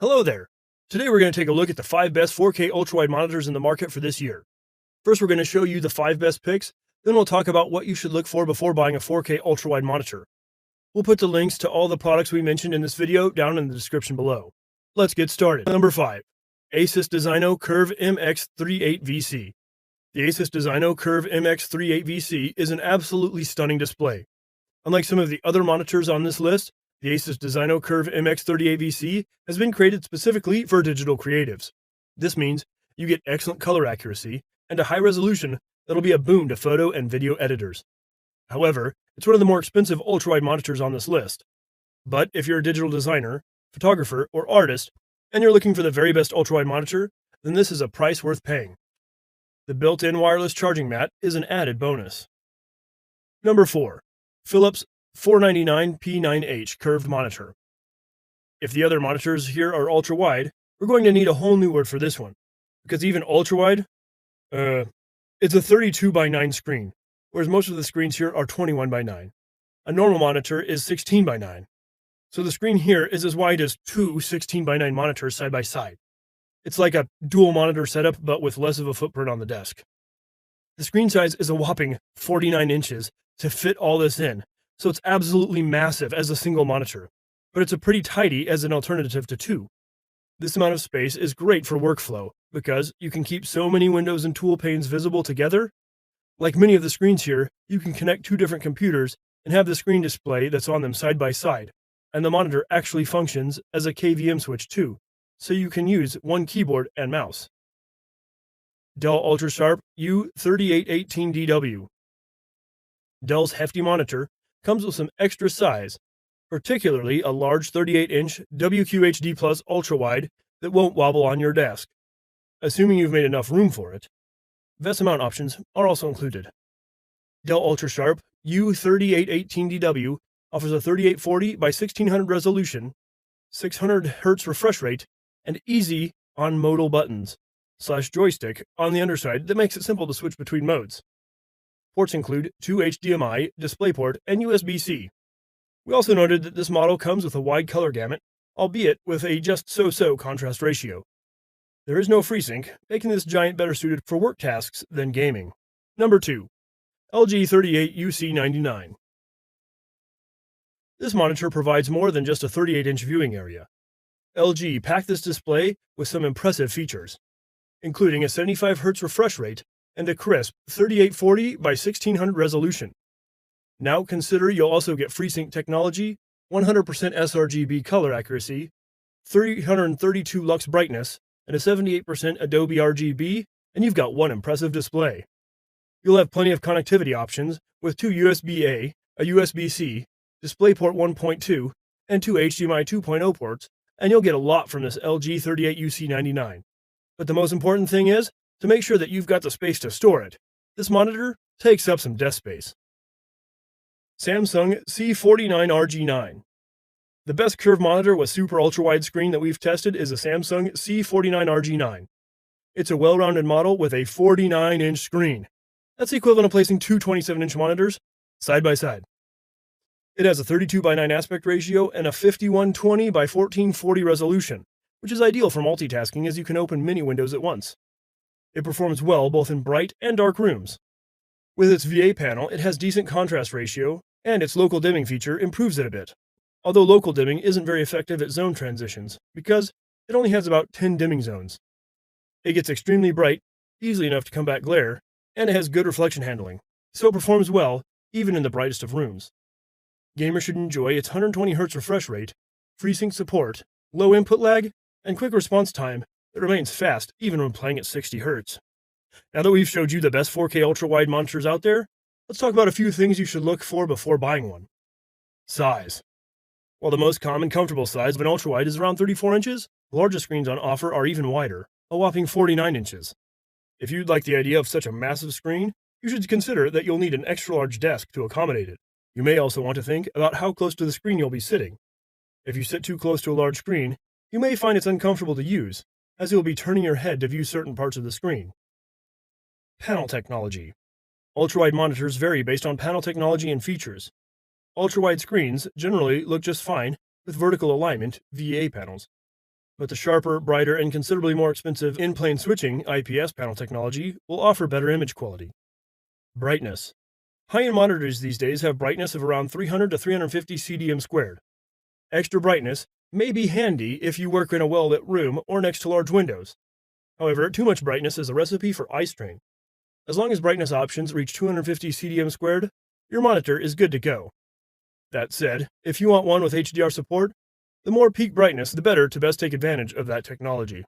Hello there. Today we're going to take a look at the 5 best 4K ultrawide monitors in the market for this year. First, we're going to show you the 5 best picks, then we'll talk about what you should look for before buying a 4K ultrawide monitor. We'll put the links to all the products we mentioned in this video down in the description below. Let's get started. Number 5. Asus Designo Curve MX38VC. The Asus Designo Curve MX38VC is an absolutely stunning display. Unlike some of the other monitors on this list, the Asus Designo Curve MX38VC has been created specifically for digital creatives. This means you get excellent color accuracy and a high resolution that'll be a boon to photo and video editors. However, it's one of the more expensive ultrawide monitors on this list. But if you're a digital designer, photographer, or artist, and you're looking for the very best ultrawide monitor, then this is a price worth paying. The built-in wireless charging mat is an added bonus. Number 4. Philips 499P9H Curved Monitor. If the other monitors here are ultra-wide, we're going to need a whole new word for this one, because even ultra-wide, it's a 32:9 screen, whereas most of the screens here are 21:9. A normal monitor is 16:9, so the screen here is as wide as two 16:9 monitors side by side. It's like a dual monitor setup, but with less of a footprint on the desk. The screen size is a whopping 49 inches to fit all this in, so it's absolutely massive as a single monitor, but it's a pretty tidy as an alternative to two. This amount of space is great for workflow because you can keep so many windows and tool panes visible together. Like many of the screens here, you can connect two different computers and have the screen display that's on them side by side, and the monitor actually functions as a KVM switch too, so you can use one keyboard and mouse. Dell UltraSharp U3818DW. Dell's hefty monitor comes with some extra size, particularly a large 38-inch WQHD Plus ultrawide that won't wobble on your desk, assuming you've made enough room for it. VESA mount options are also included. Dell UltraSharp U3818DW offers a 3840 by 1600 resolution, 600 Hz refresh rate, and easy on-modal buttons / joystick on the underside that makes it simple to switch between modes. Ports include 2 HDMI, DisplayPort, and USB-C. We also noted that this model comes with a wide color gamut, albeit with a just so-so contrast ratio. There is no FreeSync, making this giant better suited for work tasks than gaming. Number 2. LG 38UC99. This monitor provides more than just a 38-inch viewing area. LG packed this display with some impressive features, including a 75 Hz refresh rate and a crisp 3840 by 1600 resolution. Now consider you'll also get FreeSync technology, 100% sRGB color accuracy, 332 lux brightness, and a 78% Adobe RGB, and you've got one impressive display. You'll have plenty of connectivity options with two USB-A, a USB-C, DisplayPort 1.2, and two HDMI 2.0 ports, and you'll get a lot from this LG 38UC99. But the most important thing is to make sure that you've got the space to store it. This monitor takes up some desk space. Samsung C49RG9. The best curved monitor with super ultra-wide screen that we've tested is a Samsung C49RG9. It's a well-rounded model with a 49-inch screen. That's the equivalent of placing two 27-inch monitors side by side. It has a 32:9 aspect ratio and a 5120 by 1440 resolution, which is ideal for multitasking as you can open many windows at once. It performs well both in bright and dark rooms. With its VA panel, it has decent contrast ratio, and its local dimming feature improves it a bit, although local dimming isn't very effective at zone transitions because it only has about 10 dimming zones. It gets extremely bright, easily enough to combat glare, and it has good reflection handling, so it performs well even in the brightest of rooms. Gamers should enjoy its 120 Hz refresh rate, FreeSync support, low input lag, and quick response time that remains fast even when playing at 60 Hz. Now that we've showed you the best 4K ultra-wide monitors out there, let's talk about a few things you should look for before buying one. Size. While the most common comfortable size of an ultra-wide is around 34 inches, the largest screens on offer are even wider, a whopping 49 inches. If you'd like the idea of such a massive screen, you should consider that you'll need an extra-large desk to accommodate it. You may also want to think about how close to the screen you'll be sitting. If you sit too close to a large screen, you may find it's uncomfortable to use, as you'll be turning your head to view certain parts of the screen. Panel technology. Ultrawide monitors vary based on panel technology and features. Ultrawide screens generally look just fine with vertical alignment VA panels. but the sharper, brighter, and considerably more expensive in-plane switching IPS panel technology will offer better image quality. Brightness. High-end monitors these days have brightness of around 300 to 350 CDM squared. Extra brightness may be handy if you work in a well-lit room or next to large windows. However, too much brightness is a recipe for eye strain. As long as brightness options reach 250 CDM squared, your monitor is good to go. That said, if you want one with HDR support, the more peak brightness, the better to best take advantage of that technology.